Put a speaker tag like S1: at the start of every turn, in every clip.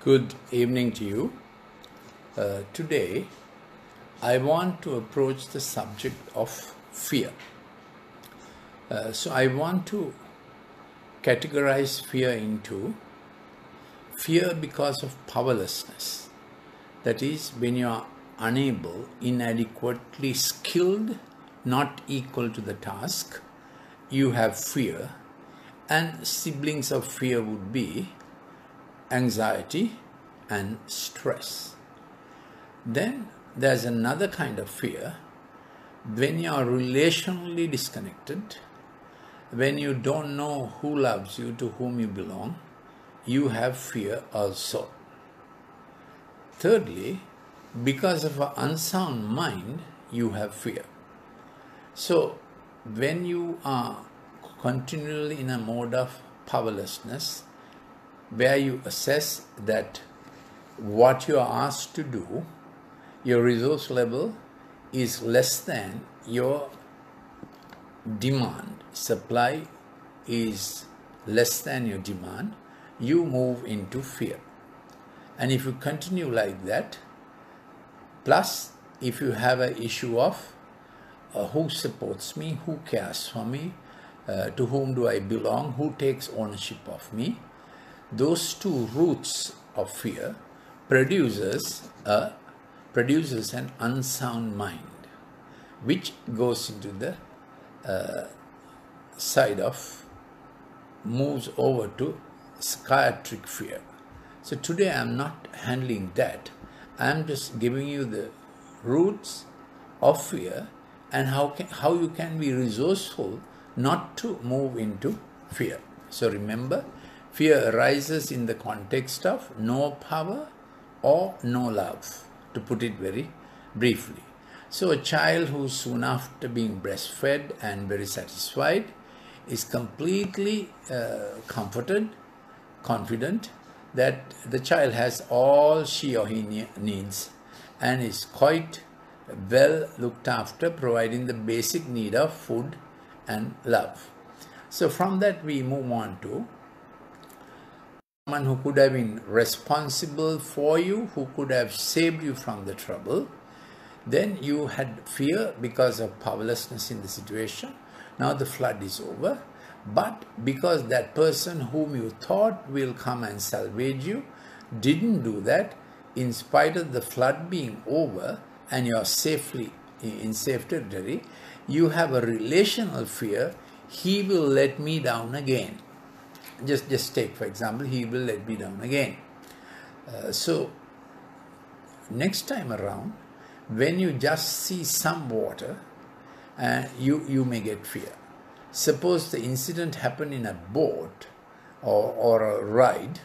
S1: Good evening to you. Today, I want to approach the subject of fear. So I want to categorize fear into fear because of powerlessness. That is, when you are unable, inadequately skilled, not equal to the task, you have fear. And siblings of fear would be anxiety and stress. Then there's another kind of fear when you are relationally disconnected, when you don't know who loves you, to whom you belong, you have fear also. Thirdly, because of an unsound mind, you have fear. So when you are continually in a mode of powerlessness, where you assess that what you are asked to do, your resource level is less than your demand, supply is less than your demand, you move into fear. And if you continue like that, plus if you have an issue of who supports me, who cares for me, to whom do I belong, who takes ownership of me, those two roots of fear produces an unsound mind, which goes into the side of, moves over to psychiatric fear. So today I am not handling that. I am just giving you the roots of fear and how you can be resourceful not to move into fear. So remember, fear arises in the context of no power or no love, to put it very briefly. So a child who soon after being breastfed and very satisfied is completely comforted, confident that the child has all she or he needs and is quite well looked after, providing the basic need of food and love. So from that we move on to someone who could have been responsible for you, who could have saved you from the trouble. Then you had fear because of powerlessness in the situation. Now the flood is over. But because that person whom you thought will come and salvage you didn't do that, in spite of the flood being over and you are safely in safe territory, you have a relational fear. He will let me down again. Just take, for example, he will let me down again. So next time around, when you just see some water, you may get fear. Suppose the incident happened in a boat or a ride,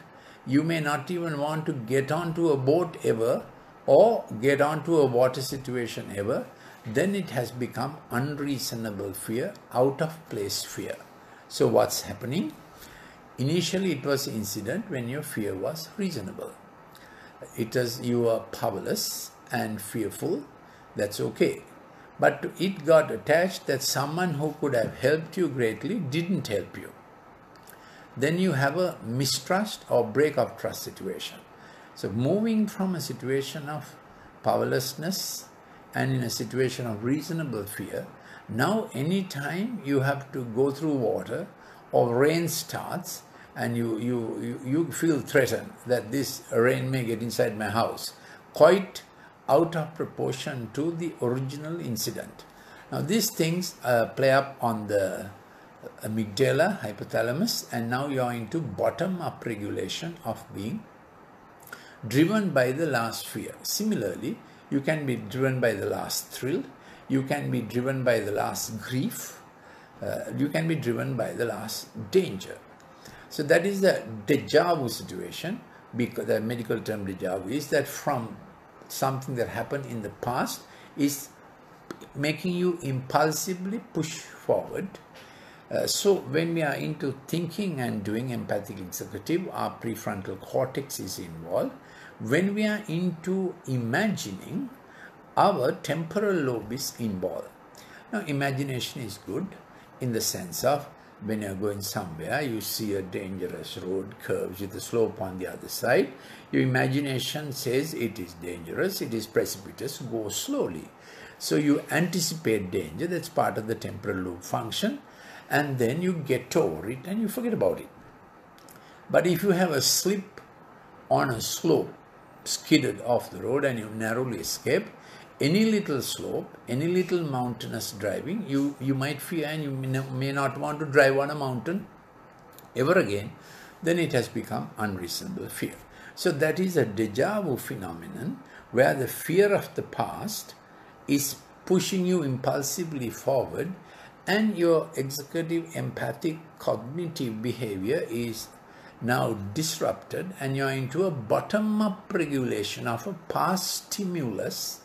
S1: you may not even want to get onto a boat ever or get onto a water situation ever. Then it has become unreasonable fear, out of place fear. So what's happening? Initially it was an incident when your fear was reasonable. You are powerless and fearful, that's okay. But it got attached that someone who could have helped you greatly didn't help you. Then you have a mistrust or break of trust situation. So moving from a situation of powerlessness and in a situation of reasonable fear, now anytime you have to go through water or rain starts and you feel threatened that this rain may get inside my house, quite out of proportion to the original incident. Now these things play up on the amygdala, hypothalamus, and now you are into bottom-up regulation of being driven by the last fear. Similarly, you can be driven by the last thrill, you can be driven by the last grief, you can be driven by the last danger. So that is the déjà vu situation, because the medical term déjà vu is that from something that happened in the past is making you impulsively push forward. So when we are into thinking and doing empathic executive, our prefrontal cortex is involved. When we are into imagining, our temporal lobe is involved. Now imagination is good in the sense of when you're going somewhere, you see a dangerous road, curves with a slope on the other side. Your imagination says it is dangerous, it is precipitous, go slowly. So you anticipate danger, that's part of the temporal lobe function, and then you get over it and you forget about it. But if you have a slip on a slope, skidded off the road and you narrowly escape, any little slope, any little mountainous driving, you might fear and you may not want to drive on a mountain ever again, then it has become unreasonable fear. So that is a déjà vu phenomenon where the fear of the past is pushing you impulsively forward and your executive, empathic, cognitive behavior is now disrupted and you are into a bottom-up regulation of a past stimulus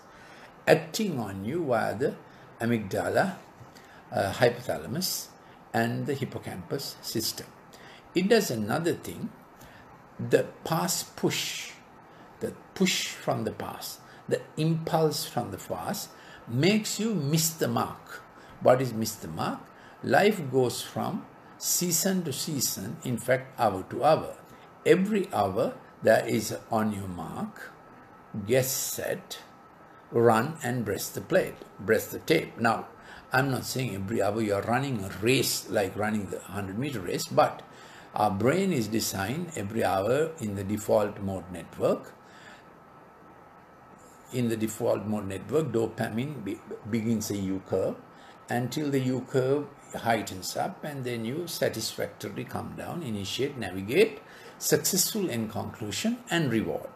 S1: acting on you via the amygdala, hypothalamus and the hippocampus system. It does another thing, the past push, the push from the past, the impulse from the past makes you miss the mark. What is miss the mark? Life goes from season to season, in fact hour to hour. Every hour there is on your mark, get set, run and breast the tape. Now, I'm not saying every hour you're running a race like running the 100-meter race, but our brain is designed every hour in the default mode network. In the default mode network, dopamine begins a U-curve until the U-curve heightens up and then you satisfactorily come down, initiate, navigate, successful end conclusion and reward.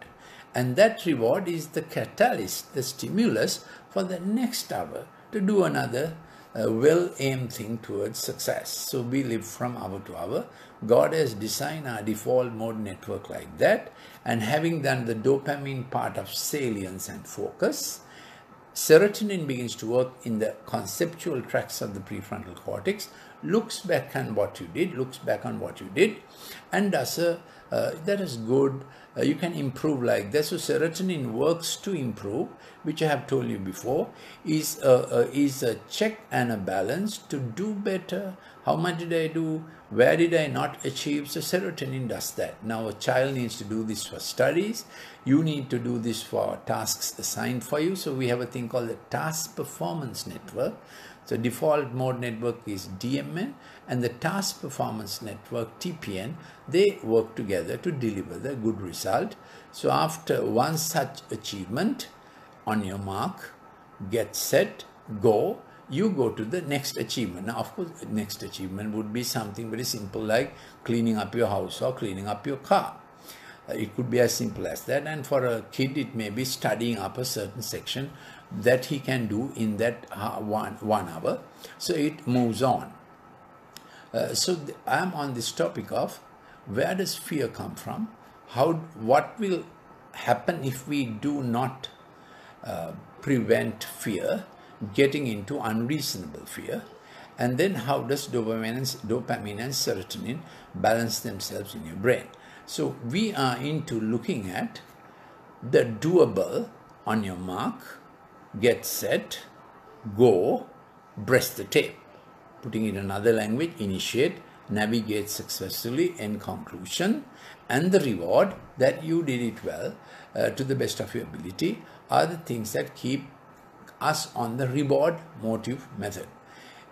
S1: And that reward is the catalyst, the stimulus for the next hour to do another well-aimed thing towards success. So we live from hour to hour. God has designed our default mode network like that, and having done the dopamine part of salience and focus, serotonin begins to work in the conceptual tracts of the prefrontal cortex, looks back on what you did, and does that is good, you can improve like that. So serotonin works to improve, which I have told you before, is a check and a balance to do better. How much did I do? Where did I not achieve? So serotonin does that. Now a child needs to do this for studies. You need to do this for tasks assigned for you. So we have a thing called the Task Performance Network. So default mode network is DMN and the Task Performance Network, TPN, they work together to deliver the good result. So after one such achievement, on your mark, get set, go, you go to the next achievement. Now, of course, next achievement would be something very simple like cleaning up your house or cleaning up your car. It could be as simple as that. And for a kid, it may be studying up a certain section that he can do in that 1 hour. So it moves on. I'm on this topic of where does fear come from? What will happen if we do not prevent fear getting into unreasonable fear? And then how does dopamine and serotonin balance themselves in your brain? So we are into looking at the doable on your mark, get set, go, breast the tape. Putting it in another language, initiate, navigate successfully, end conclusion, and the reward that you did it well to the best of your ability are the things that keep us on the reward motive method.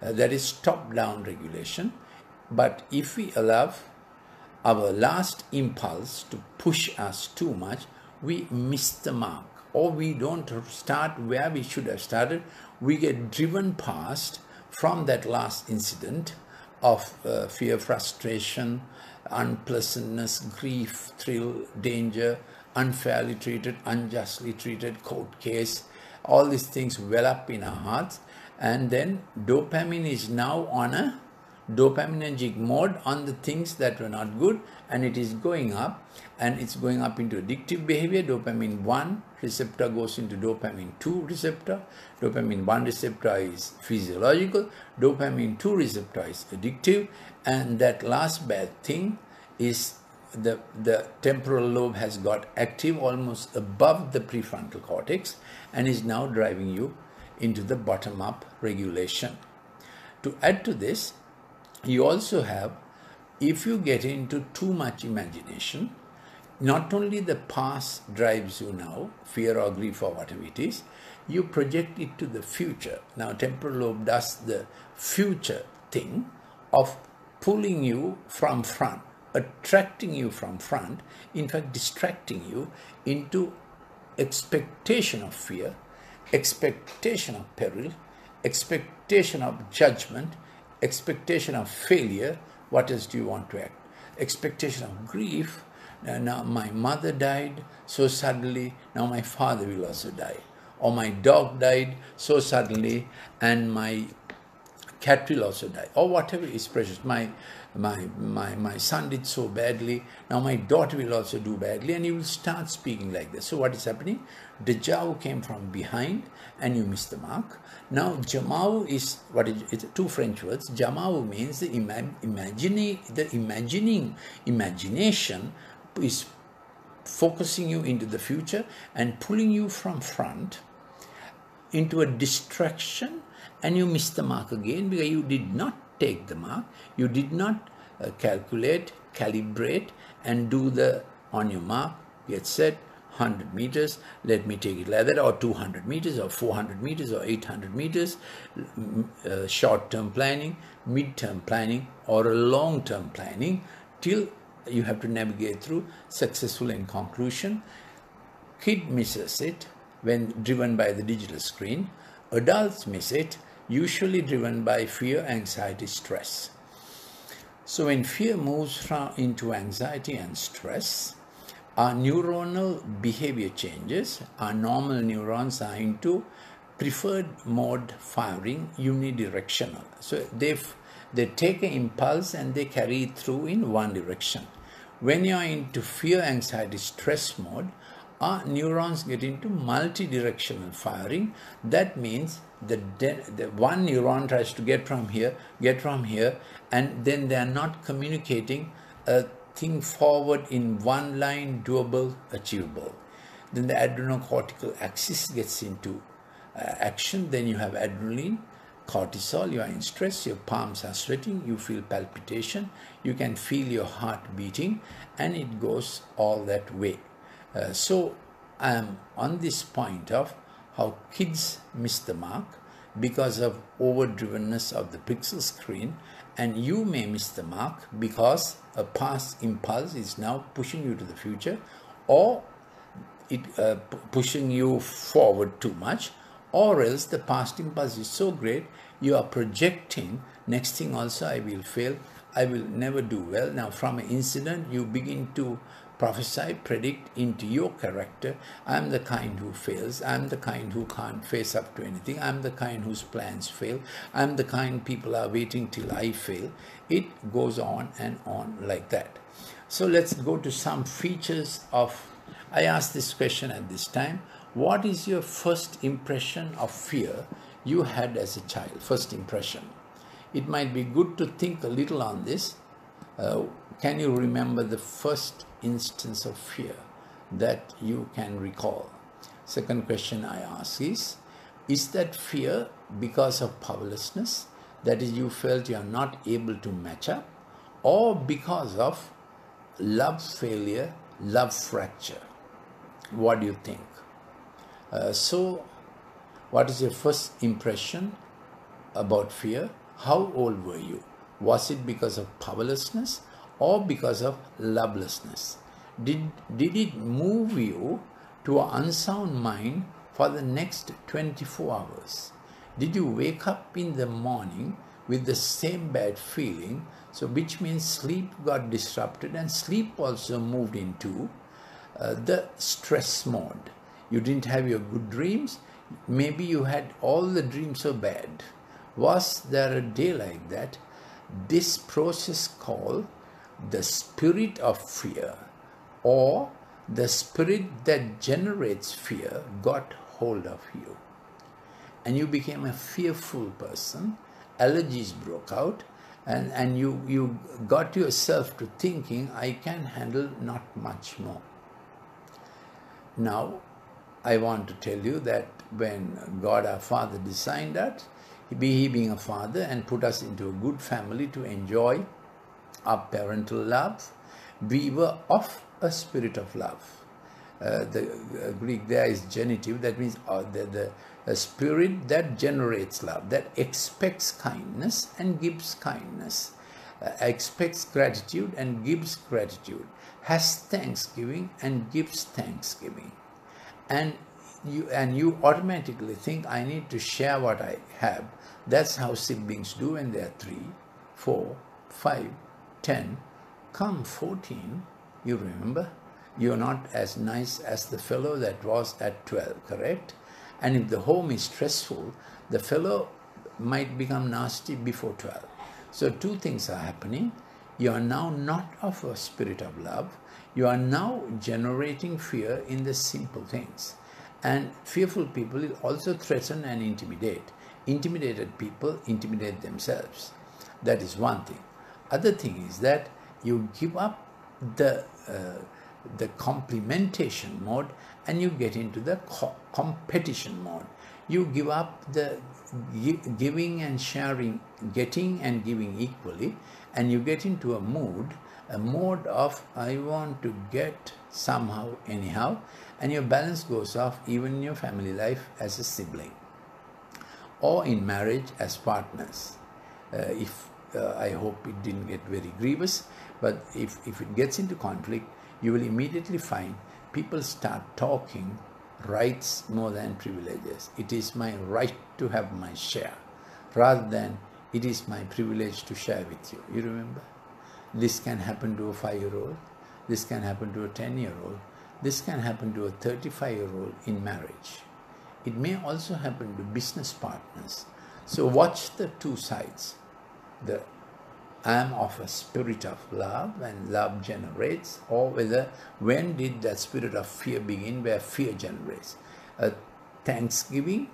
S1: That is top-down regulation. But if we allow our last impulse to push us too much, we miss the mark, or we don't start where we should have started. We get driven past from that last incident of fear, frustration, unpleasantness, grief, thrill, danger, unfairly treated, unjustly treated, court case. All these things well up in our hearts, and then dopamine is now on a dopaminergic mode on the things that were not good, and it is going up, and it's going up into addictive behavior. Dopamine 1 receptor goes into dopamine 2 receptor. Dopamine 1 receptor is physiological, dopamine 2 receptor is addictive, and that last bad thing is the temporal lobe has got active almost above the prefrontal cortex and is now driving you into the bottom-up regulation. To add to this, You also have, if you get into too much imagination, not only the past drives you now, fear or grief or whatever it is, you project it to the future. Now temporal lobe does the future thing of pulling you from front, attracting you from front, in fact distracting you into expectation of fear, expectation of peril, expectation of judgment, expectation of failure. What else do you want to act? Expectation of grief. Now my mother died so suddenly, now my father will also die. Or my dog died so suddenly and my cat will also die. Or whatever is precious. My son did so badly, now my daughter will also do badly, and you will start speaking like this. So what is happening? Deja vu came from behind and you miss the mark. Now jamau is, it's two French words. Jamau means the imagination is focusing you into the future and pulling you from front into a distraction, and you miss the mark again because you did not take the mark, you did not calculate, calibrate and do the on your mark, get set, 100 meters, let me take it like that, or 200 meters or 400 meters or 800 meters, short-term planning, mid-term planning or a long-term planning, till you have to navigate through successful in conclusion. Kid misses it when driven by the digital screen. Adults miss it, usually driven by fear, anxiety, stress. So when fear moves into anxiety and stress, our neuronal behavior changes. Our normal neurons are into preferred mode firing, unidirectional. So they take an impulse and they carry it through in one direction. When you are into fear, anxiety, stress mode, our neurons get into multi-directional firing. That means the one neuron tries to get from here, and then they are not communicating a thing forward in one line, doable, achievable. Then the adrenocortical axis gets into action. Then you have adrenaline, cortisol, you are in stress, your palms are sweating, you feel palpitation, you can feel your heart beating, and it goes all that way. So I am on this point of how kids miss the mark because of overdrivenness of the pixel screen, and you may miss the mark because a past impulse is now pushing you to the future, or it pushing you forward too much, or else the past impulse is so great you are projecting, next thing also I will fail, I will never do well. Now from an incident you begin to prophesy, predict into your character, I am the kind who fails, I am the kind who can't face up to anything, I am the kind whose plans fail, I am the kind people are waiting till I fail. It goes on and on like that. So let's go to some features of, I asked this question at this time, what is your first impression of fear you had as a child? First impression. It might be good to think a little on this. Can you remember the first instance of fear that you can recall? Second question I ask is that fear because of powerlessness, that is, you felt you are not able to match up, or because of love failure, love fracture? What do you think? So what is your first impression about fear? How old were you? Was it because of powerlessness or because of lovelessness? Did it move you to an unsound mind for the next 24 hours? Did you wake up in the morning with the same bad feeling? So which means sleep got disrupted, and sleep also moved into the stress mode. You didn't have your good dreams. Maybe you had all the dreams so bad. Was there a day like that? This process called the spirit of fear, or the spirit that generates fear, got hold of you, and you became a fearful person. Allergies broke out, and you got yourself to thinking, I can handle not much more. Now I want to tell you that when God our Father designed us, he being a father and put us into a good family to enjoy our parental love. We were of a spirit of love. The Greek there is genitive, that means the spirit that generates love, that expects kindness and gives kindness, expects gratitude and gives gratitude, has thanksgiving and gives thanksgiving. And you automatically think, I need to share what I have. That's how siblings do when they are 3, 4, 5, 10, come 14, you remember, you're not as nice as the fellow that was at 12, correct? And if the home is stressful, the fellow might become nasty before 12. So 2 things are happening. You are now not of a spirit of love. You are now generating fear in the simple things. And fearful people will also threaten and intimidate. Intimidated people intimidate themselves. That is one thing. Other thing is that you give up the complementation mode and you get into the competition mode. You give up the giving and sharing, getting and giving equally, and you get into a mode of I want to get somehow, anyhow, and your balance goes off even in your family life as a sibling or in marriage as partners. I hope it didn't get very grievous, but if it gets into conflict, you will immediately find people start talking rights more than privileges. It is my right to have my share, rather than it is my privilege to share with you. You remember? This can happen to a 5-year-old. This can happen to a 10-year-old. This can happen to a 35-year-old in marriage. It may also happen to business partners. So watch the 2 sides. I am of a spirit of love and love generates, or whether when did that spirit of fear begin, where fear generates. Thanksgiving,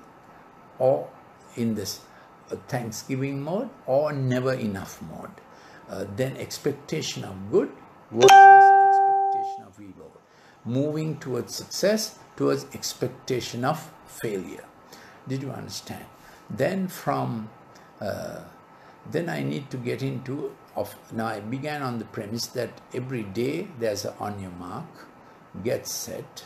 S1: or in this Thanksgiving mode, or never enough mode. Then expectation of good versus expectation of evil. Moving towards success, towards expectation of failure. Did you understand? Then then I need to get into now I began on the premise that every day there's a on your mark, get set,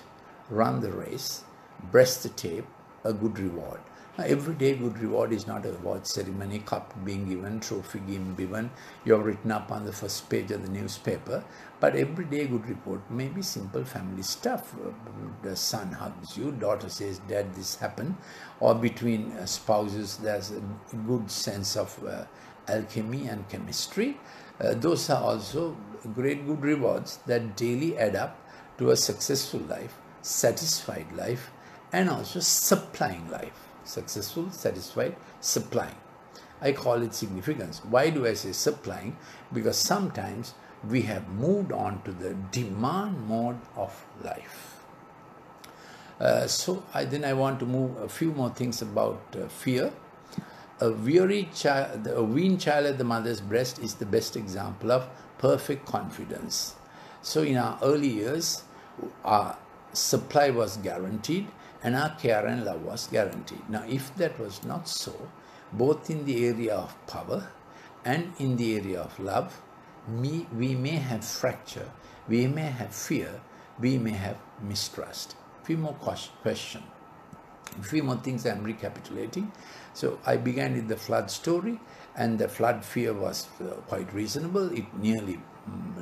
S1: run the race, breast the tape, a good reward. Now, every day good reward is not a award ceremony, cup being given, trophy being given, you're written up on the first page of the newspaper. But every day good report may be simple family stuff. The son hugs you, daughter says, Dad, this happened. Or between spouses, there's a good sense of alchemy and chemistry. Those are also great good rewards that daily add up to a successful life, satisfied life, and also supplying life. Successful, satisfied, supplying. I call it significance. Why do I say supplying? Because sometimes we have moved on to the demand mode of life. Then I want to move a few more things about fear. A weaned child at the mother's breast is the best example of perfect confidence. So in our early years, our supply was guaranteed and our care and love was guaranteed. Now, if that was not so, both in the area of power and in the area of love, we may have fracture, we may have fear, we may have mistrust. Few more questions. A few more things I'm recapitulating. So I began with the flood story, and the flood fear was quite reasonable. It nearly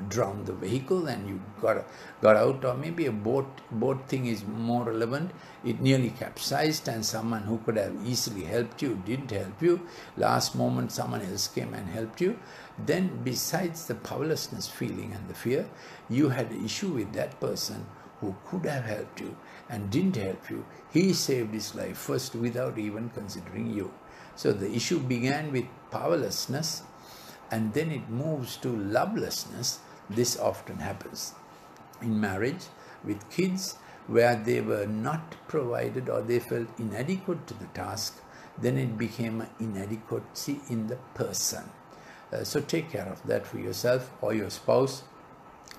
S1: drowned the vehicle and you got out, or maybe a boat thing is more relevant. It nearly capsized and someone who could have easily helped you didn't help you. Last moment someone else came and helped you. Then besides the powerlessness feeling and the fear, you had an issue with that person who could have helped you and didn't help you. He saved his life first without even considering you. So the issue began with powerlessness and then it moves to lovelessness. This often happens in marriage with kids where they were not provided or they felt inadequate to the task. Then it became an inadequacy in the person. So take care of that for yourself or your spouse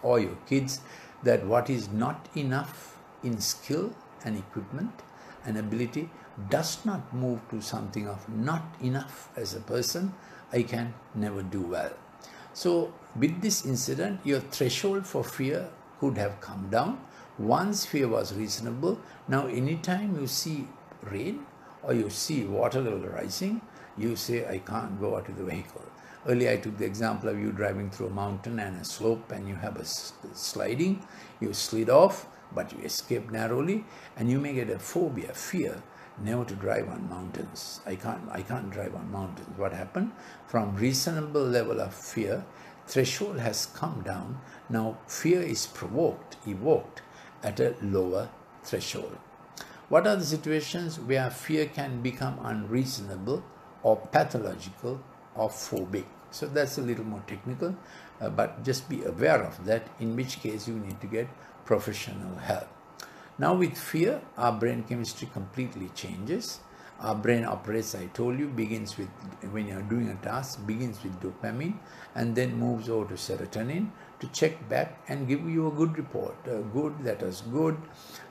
S1: or your kids, that what is not enough in skill and equipment an ability does not move to something of not enough as a person, I can never do well. So with this incident, your threshold for fear could have come down. Once fear was reasonable, now anytime you see rain or you see water level rising, you say, I can't go out of the vehicle. Earlier I took the example of you driving through a mountain and a slope, and you have a sliding, you slid off, but you escaped narrowly, and you may get a phobia, fear, never to drive on mountains. I can't drive on mountains. What happened? From reasonable level of fear, threshold has come down. Now fear is evoked at a lower threshold. What are the situations where fear can become unreasonable or pathological or phobic? So that's a little more technical, but just be aware of that, in which case you need to get professional help. Now with fear, our brain chemistry completely changes. Our brain operates, I told you, begins with, when you're doing a task, begins with dopamine and then moves over to serotonin to check back and give you a good report. Good, that was good,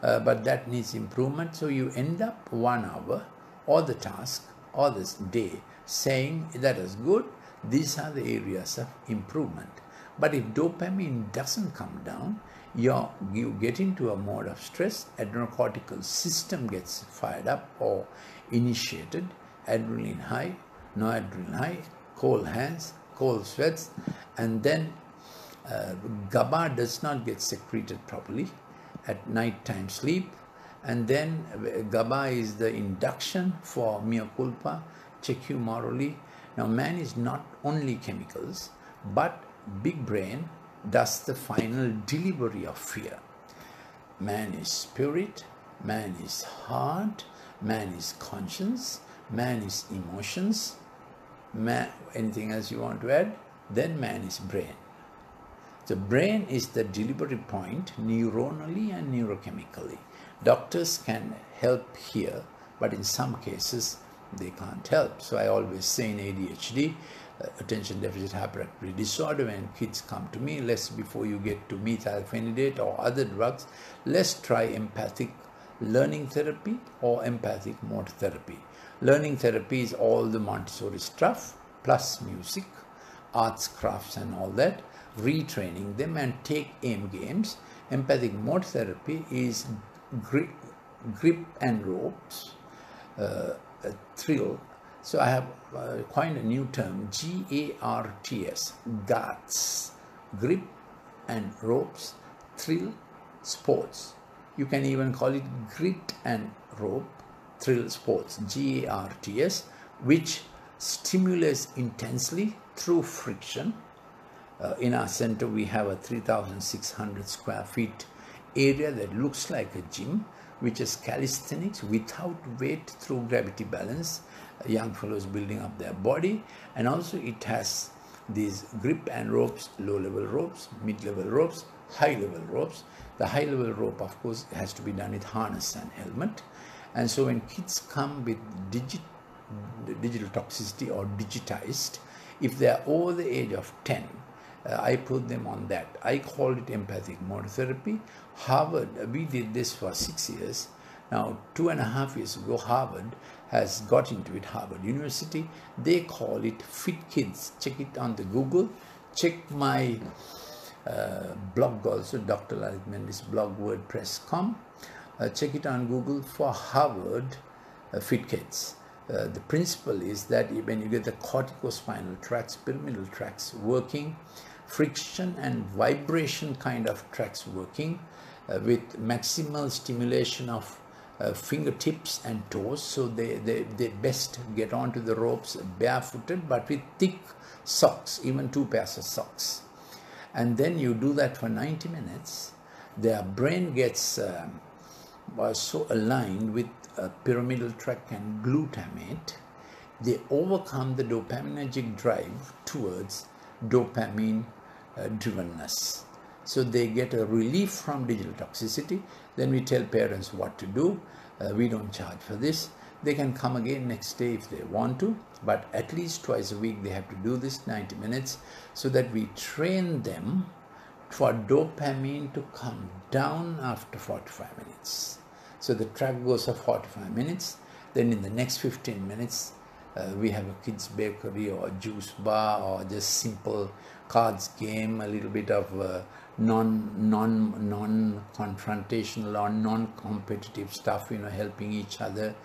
S1: but that needs improvement. So you end up 1 hour or the task or this day saying that is good, these are the areas of improvement. But if dopamine doesn't come down, you get into a mode of stress, adrenocortical system gets fired up or initiated, adrenaline high, noradrenaline high, cold hands, cold sweats, and then GABA does not get secreted properly at nighttime sleep, and then GABA is the induction for mea culpa, check you morally. Now man is not only chemicals, but big brain does the final delivery of fear. Man is spirit, man is heart, man is conscience, man is emotions, man, anything else you want to add? Then man is brain. The brain is the delivery point neuronally and neurochemically. Doctors can help here, but in some cases they can't help. So I always say in ADHD, attention deficit hyperactivity disorder, when kids come to me, before you get to methylphenidate or other drugs, let's try empathic learning therapy or empathic motor therapy. Learning therapy is all the Montessori stuff plus music, arts, crafts and all that, retraining them and take aim games. Empathic motor therapy is grip and ropes, thrill. So I have coined a new term, GARTS, GARTS, grip and ropes, thrill, sports. You can even call it grit and rope, thrill, sports, GARTS, which stimulates intensely through friction. In our center, we have a 3,600 square feet area that looks like a gym, which is calisthenics without weight through gravity balance. Young fellows building up their body, and also it has these grip and ropes, low-level ropes, mid-level ropes, high-level ropes. The high-level rope, of course, has to be done with harness and helmet. And so when kids come with digital toxicity or digitized, if they are over the age of 10, I put them on that. I call it empathic motor therapy. Harvard, we did this for 6 years. Now, 2.5 years ago, Harvard has got into it, Harvard University. They call it Fit Kids. Check it on the Google. Check my blog also, Dr.Lalith Mendis blog, WordPress.com. Check it on Google for Harvard Fit Kids. The principle is that when you get the corticospinal tracts, pyramidal tracts working, friction and vibration kind of tracts working, with maximal stimulation of fingertips and toes, so they best get onto the ropes barefooted but with thick socks, even 2 pairs of socks. And then you do that for 90 minutes. Their brain gets so aligned with pyramidal tract and glutamate, they overcome the dopaminergic drive towards dopamine drivenness. So they get a relief from digital toxicity. Then we tell parents what to do. We don't charge for this. They can come again next day if they want to, but at least twice a week they have to do this 90 minutes so that we train them for dopamine to come down after 45 minutes. So the track goes for 45 minutes. Then in the next 15 minutes, we have a kids bakery or a juice bar or just simple cards game, a little bit of non-confrontational or non-competitive stuff, helping each other,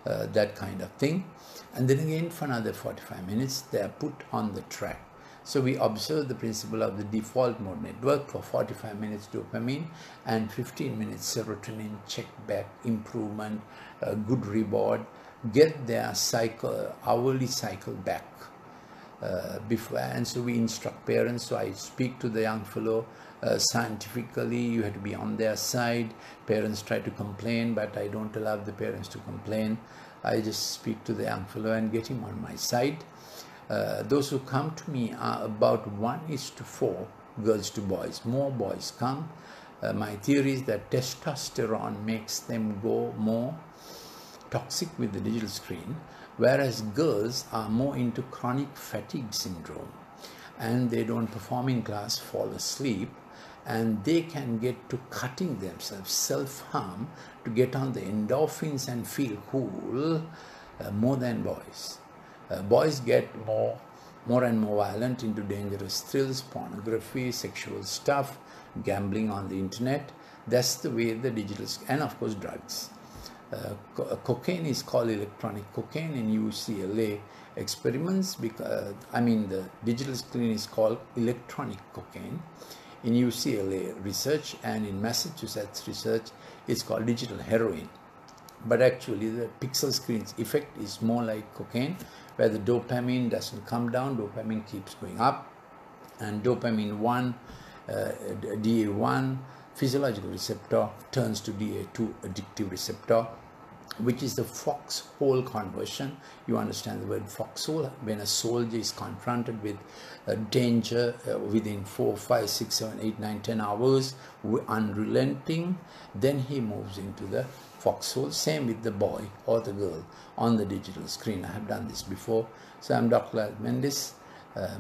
S1: that kind of thing. And then again for another 45 minutes, they are put on the track. So we observe the principle of the default mode network for 45 minutes dopamine and 15 minutes serotonin, check back, improvement, good reward, get their cycle, hourly cycle back. Before, and so we instruct parents. So I speak to the young fellow scientifically. You have to be on their side. Parents try to complain, but I don't allow the parents to complain. I just speak to the young fellow and get him on my side. Those who come to me are about 1:4 girls to boys. More boys come. My theory is that testosterone makes them go more toxic with the digital screen, whereas girls are more into chronic fatigue syndrome, and they don't perform in class, fall asleep, and they can get to cutting themselves, self-harm, to get on the endorphins and feel cool more than boys. Boys get more and more violent, into dangerous thrills, pornography, sexual stuff, gambling on the internet. That's the way the digital, and of course drugs. Cocaine is called electronic cocaine in UCLA experiments, because the digital screen is called electronic cocaine in UCLA research, and in Massachusetts research it's called digital heroin. But actually the pixel screen's effect is more like cocaine, where the dopamine doesn't come down, dopamine keeps going up, and dopamine 1, DA1 physiological receptor turns to DA2 addictive receptor, which is the foxhole conversion. You understand the word foxhole? When a soldier is confronted with danger within 4, 5, 6, 7, 8, 9, 10 hours, unrelenting, then he moves into the foxhole. Same with the boy or the girl on the digital screen. I have done this before. So I'm Dr. Mendis.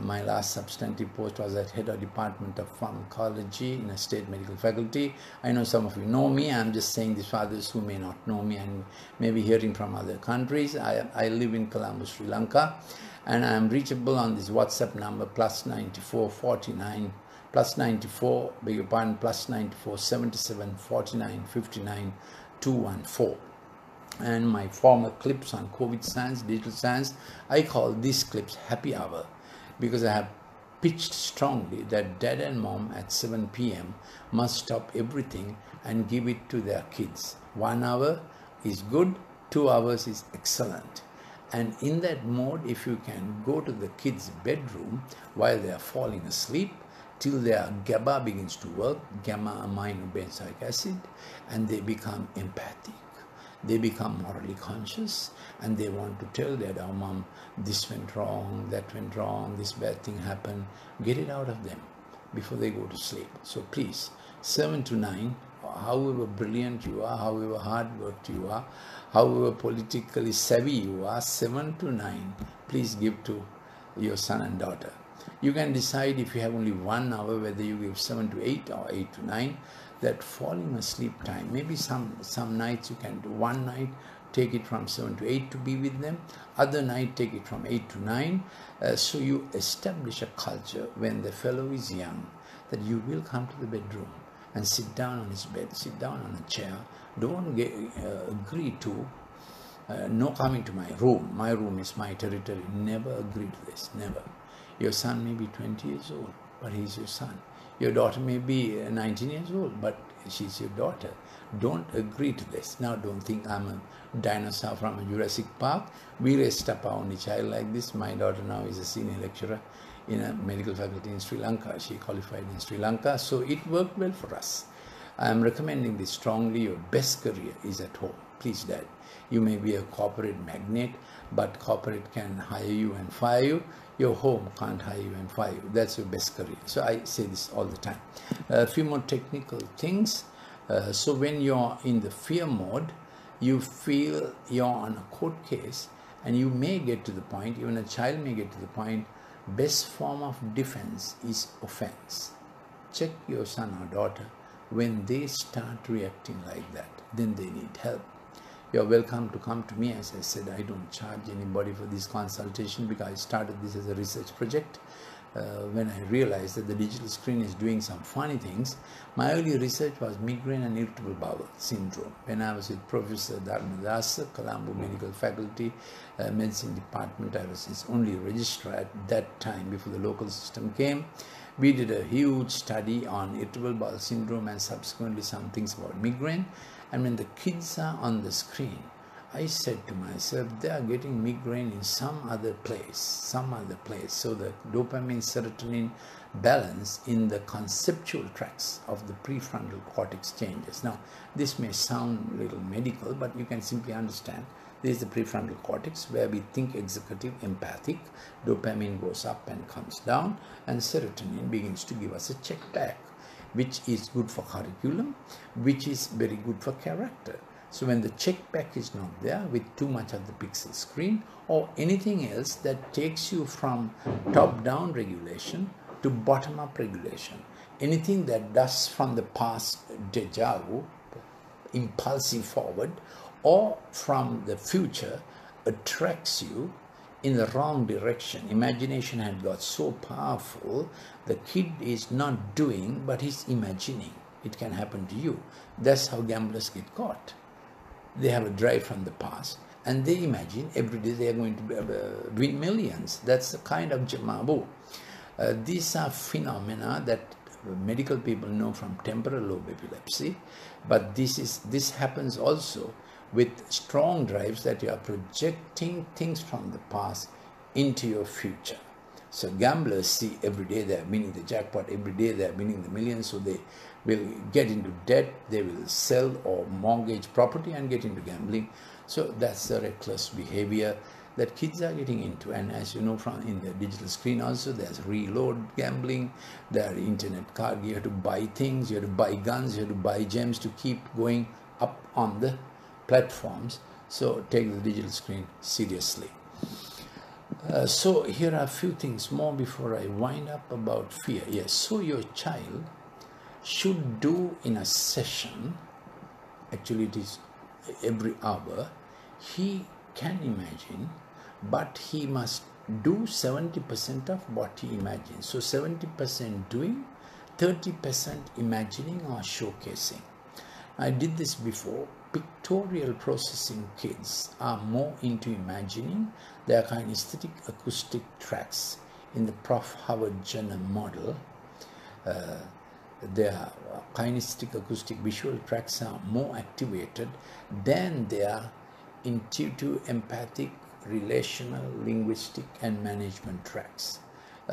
S1: My last substantive post was at head of Department of Pharmacology in a state medical faculty. I know some of you know me. I'm just saying this for others who may not know me and may be hearing from other countries. I live in Colombo, Sri Lanka, and I am reachable on this WhatsApp number +94 49 +94, beg your pardon, +94 77 49 59 214. And my former clips on COVID science, digital science, I call these clips happy hour, because I have pitched strongly that dad and mom at 7 p.m. must stop everything and give it to their kids. 1 hour is good, 2 hours is excellent. And in that mode, if you can go to the kids' bedroom while they are falling asleep, till their GABA begins to work, gamma aminobenzoic acid, and they become empathic. They become morally conscious, and they want to tell dad or mom, this went wrong, that went wrong, this bad thing happened. Get it out of them before they go to sleep. So please, 7 to 9, however brilliant you are, however hard worked you are, however politically savvy you are, 7 to 9, please give to your son and daughter. You can decide, if you have only 1 hour, whether you give 7 to 8 or 8 to 9. That falling asleep time, maybe some nights you can do one night, take it from 7 to 8 to be with them, other night take it from 8 to 9. So you establish a culture when the fellow is young, that you will come to the bedroom and sit down on his bed, sit down on a chair. Don't agree to no coming to my room is my territory. Never agree to this, never. Your son may be 20 years old, but he's your son. Your daughter may be 19 years old, but she's your daughter. Don't agree to this. Now, don't think I'm a dinosaur from a Jurassic Park. We raised up our only child like this. My daughter now is a senior lecturer in a medical faculty in Sri Lanka. She qualified in Sri Lanka, so it worked well for us. I'm recommending this strongly. Your best career is at home. Please, Dad. You may be a corporate magnate, but corporate can hire you and fire you. Your home can't hire you and fire you. That's your best career. So I say this all the time. A few more technical things. So when you're in the fear mode, you feel you're on a court case, and you may get to the point, even a child may get to the point, best form of defense is offense. Check your son or daughter. when they start reacting like that, then they need help. You're welcome to come to me. As I said, I don't charge anybody for this consultation because I started this as a research project. When I realized that the digital screen is doing some funny things, my early research was migraine and irritable bowel syndrome. When I was with Professor Dharmadasa, Colombo Medical Faculty, Medicine Department, I was his only registrar at that time before the local system came. We did a huge study on irritable bowel syndrome and subsequently some things about migraine. And when the kids are on the screen, I said to myself, they are getting migraine in some other place. So the dopamine serotonin balance in the conceptual tracts of the prefrontal cortex changes. Now, this may sound a little medical, but you can simply understand. This is the prefrontal cortex where we think executive, empathic. Dopamine goes up and comes down, and serotonin begins to give us a check back, which is good for curriculum, which is very good for character. So when the check back is not there with too much of the pixel screen or anything else that takes you from top-down regulation to bottom-up regulation, anything that does from the past deja vu, impulsive forward, or from the future attracts you in the wrong direction. Imagination had got so powerful, the kid is not doing, but he's imagining. It can happen to you. That's how gamblers get caught. They have a drive from the past, and they imagine every day they are going to win millions. That's the kind of jamabu. These are phenomena that medical people know from temporal lobe epilepsy, but this happens also with strong drives that you are projecting things from the past into your future. So gamblers see every day they are winning the jackpot, every day they are winning the millions, so they will get into debt, they will sell or mortgage property and get into gambling. So that's the reckless behavior that kids are getting into. And as you know from in the digital screen also, there's reload gambling, there are internet card, you have to buy things, you have to buy guns, you have to buy gems to keep going up on the platforms. So take the digital screen seriously. So here are a few things more before I wind up about fear. Yes, so your child should do in a session, actually it is every hour, he can imagine, but he must do 70% of what he imagines. So 70% doing, 30% imagining or showcasing. I did this before. Pictorial processing kids are more into imagining. Their kinesthetic acoustic tracks in the Prof. Howard Jenner model, their kinesthetic acoustic visual tracks are more activated than their intuitive, empathic, relational, linguistic and management tracks.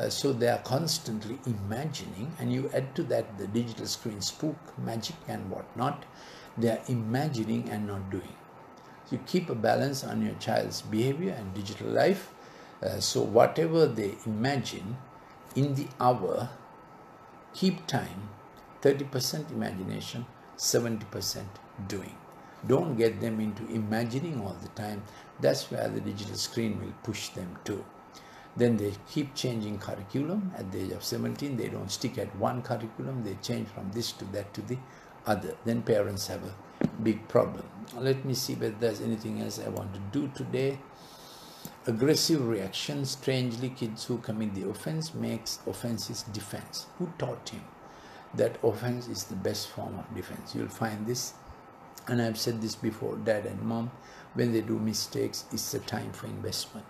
S1: So they are constantly imagining, and you add to that the digital screen spook, magic and whatnot. They are imagining and not doing. You keep a balance on your child's behavior and digital life. So whatever they imagine in the hour, keep time, 30% imagination, 70% doing. Don't get them into imagining all the time. That's where the digital screen will push them to. Then they keep changing curriculum. At the age of 17, they don't stick at one curriculum. They change from this to that to the other. Then parents have a big problem. Let me see whether there's anything else I want to do today. Aggressive reaction. Strangely, kids who commit the offense makes offense his defense. Who taught him that offense is the best form of defense? You'll find this, and I've said this before, dad and mom, when they do mistakes, it's a time for investment.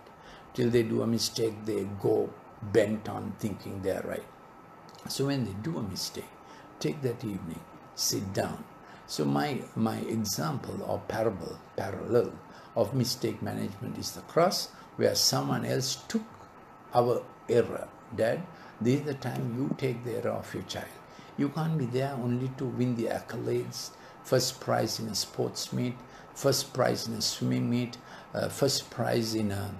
S1: Till they do a mistake, they go bent on thinking they're right. So when they do a mistake, take that evening, sit down. So my example or parallel of mistake management is the cross, where someone else took our error. Dad, this is the time you take the error of your child. You can't be there only to win the accolades, first prize in a sports meet, first prize in a swimming meet, first prize in a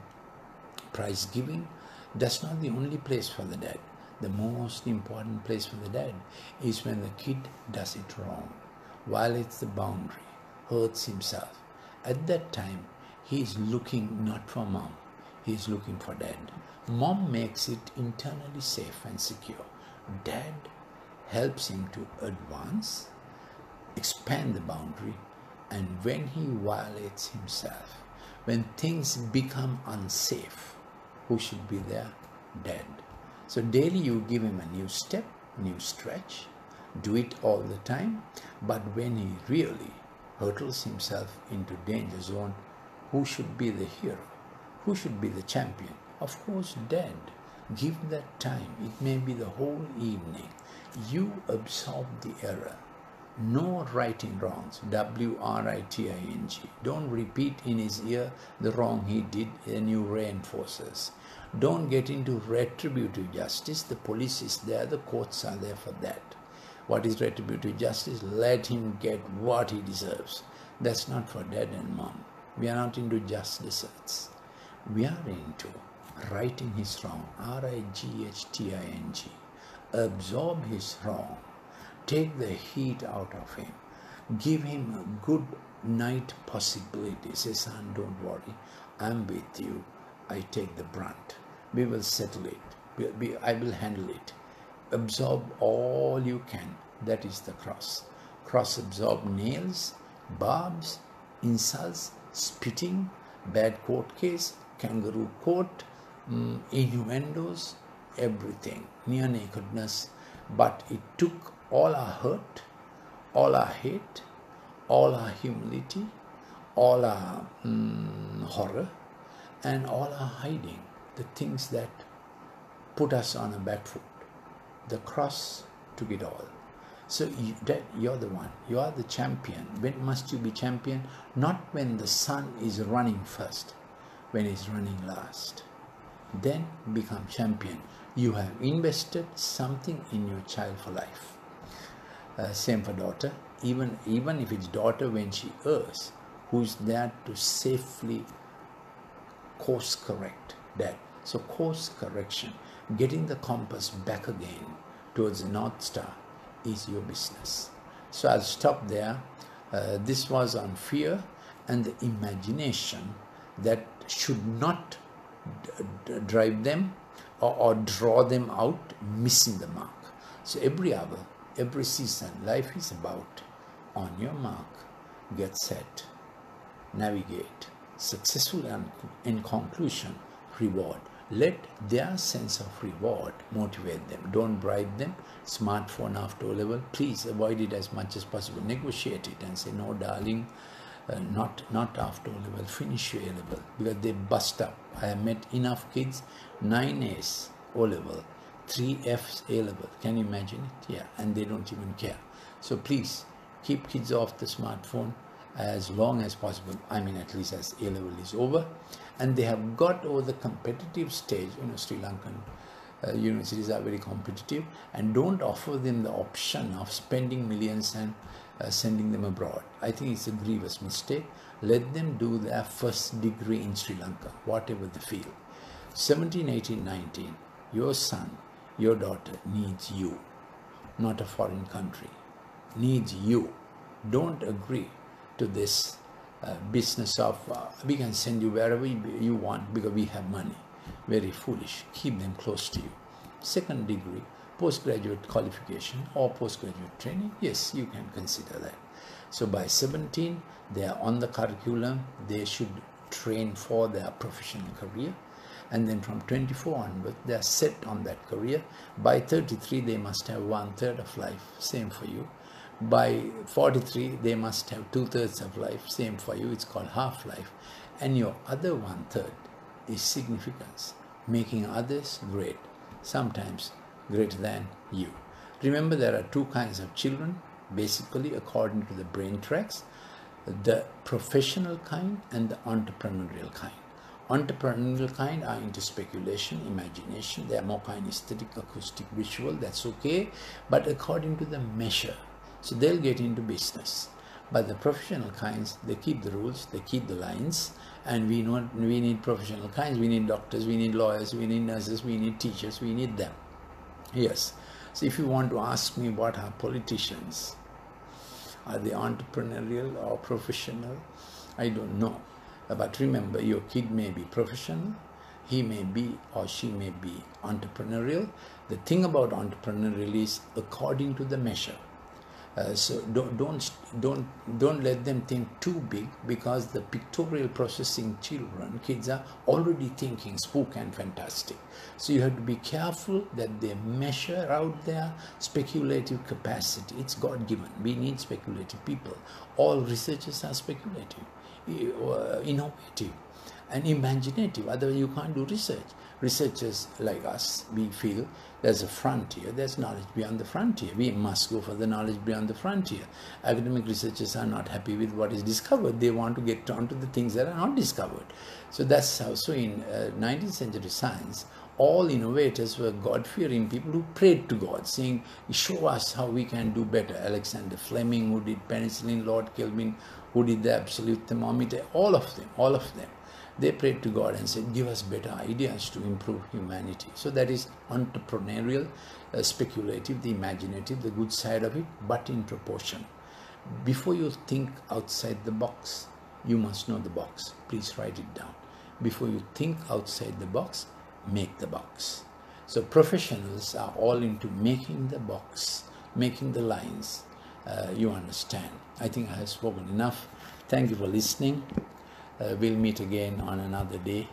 S1: prize giving. That's not the only place for the dad. The most important place for the dad is when the kid does it wrong, violates the boundary, hurts himself. At that time, he is looking not for mom, he is looking for dad. Mom makes it internally safe and secure. Dad helps him to advance expand the boundary, and when he violates himself, when things become unsafe, who should be there? Dead. So daily you give him a new step, new stretch, do it all the time, but when he really hurtles himself into danger zone, who should be the hero? Who should be the champion? Of course, dead. Give that time. It may be the whole evening. You absorb the error. No righting wrongs. WRITING. Don't repeat in his ear the wrong he did, and you reinforces. Don't get into retributive justice. The police is there, the courts are there for that. What is retributive justice? Let him get what he deserves. That's not for dad and mom. We are not into just desserts. We are into righting his wrong. RIGHTING. Absorb his wrong. Take the heat out of him. Give him a good night possibility. Say, son, don't worry. I'm with you. I take the brunt. We will settle it. I will handle it. Absorb all you can. That is the cross. Cross absorb nails, barbs, insults, spitting, bad court case, kangaroo court, innuendos, everything, near nakedness. But it took all our hurt, all our hate, all our humility, all our horror, and all our hiding, the things that put us on a back foot. The cross took it all. So you're the one. You are the champion. When must you be champion? Not when the sun is running first, when he's running last. Then become champion. You have invested something in your child for life. Same for daughter. Even if it's daughter when she errs, who's there to safely course correct that. So course correction, getting the compass back again towards the North Star is your business. So I'll stop there. This was on fear and the imagination that should not drive them or draw them out missing the mark. So every hour, every season, life is about on your mark, get set, navigate, successful, and in conclusion, reward. Let their sense of reward motivate them. Don't bribe them. Smartphone after O-level, please avoid it as much as possible. Negotiate it and say, no darling, not after O-level, finish your A-level, because they bust up. I have met enough kids, 9 A's O-level, 3 F's A-level. Can you imagine it? Yeah, and they don't even care. So please keep kids off the smartphone as long as possible. I mean, at least as A-level is over and they have got over the competitive stage. Sri Lankan universities are very competitive, and don't offer them the option of spending millions and sending them abroad. I think it's a grievous mistake. Let them do their first degree in Sri Lanka, whatever the field. 17, 18, 19, your son, your daughter needs you, not a foreign country. Needs you. Don't agree to this business of we can send you wherever you want because we have money. Very foolish. Keep them close to you. Second degree, postgraduate qualification or postgraduate training, yes, you can consider that. So by 17, they are on the curriculum. They should train for their professional career. And then from 24 onward, they are set on that career. By 33, they must have 1/3 of life. Same for you. By 43, they must have 2/3 of life. Same for you. It's called half-life. And your other 1/3 is significance, making others great, sometimes greater than you. Remember, there are two kinds of children, basically, according to the brain tracks: the professional kind and the entrepreneurial kind. Entrepreneurial kind are into speculation, imagination. They are more kinesthetic, acoustic, visual. That's okay, but according to the measure. So they'll get into business. But the professional kinds, they keep the rules, they keep the lines, and we need professional kinds. We need doctors, we need lawyers, we need nurses, we need teachers, we need them. Yes. So if you want to ask me what are politicians, are they entrepreneurial or professional? I don't know. But remember, your kid may be professional, he may be or she may be entrepreneurial. The thing about entrepreneurial is according to the measure. So don't let them think too big, because the pictorial processing kids are already thinking spook and fantastic. So you have to be careful that they measure out their speculative capacity. It's God-given. We need speculative people. All researchers are speculative, innovative, and imaginative. Otherwise you can't do research. Researchers like us, we feel there's a frontier, there's knowledge beyond the frontier. We must go for the knowledge beyond the frontier. Academic researchers are not happy with what is discovered. They want to get on to the things that are not discovered. So that's how, so in 19th century science, all innovators were God-fearing people who prayed to God, saying, show us how we can do better. Alexander Fleming, who did penicillin, Lord Kelvin, who did the absolute thermometer, all of them. They prayed to God and said, give us better ideas to improve humanity. So that is entrepreneurial, speculative, the imaginative, the good side of it, but in proportion. Before you think outside the box, you must know the box. Please write it down. Before you think outside the box, make the box. So professionals are all into making the box, making the lines. You understand. I think I have spoken enough. Thank you for listening. We'll meet again on another day.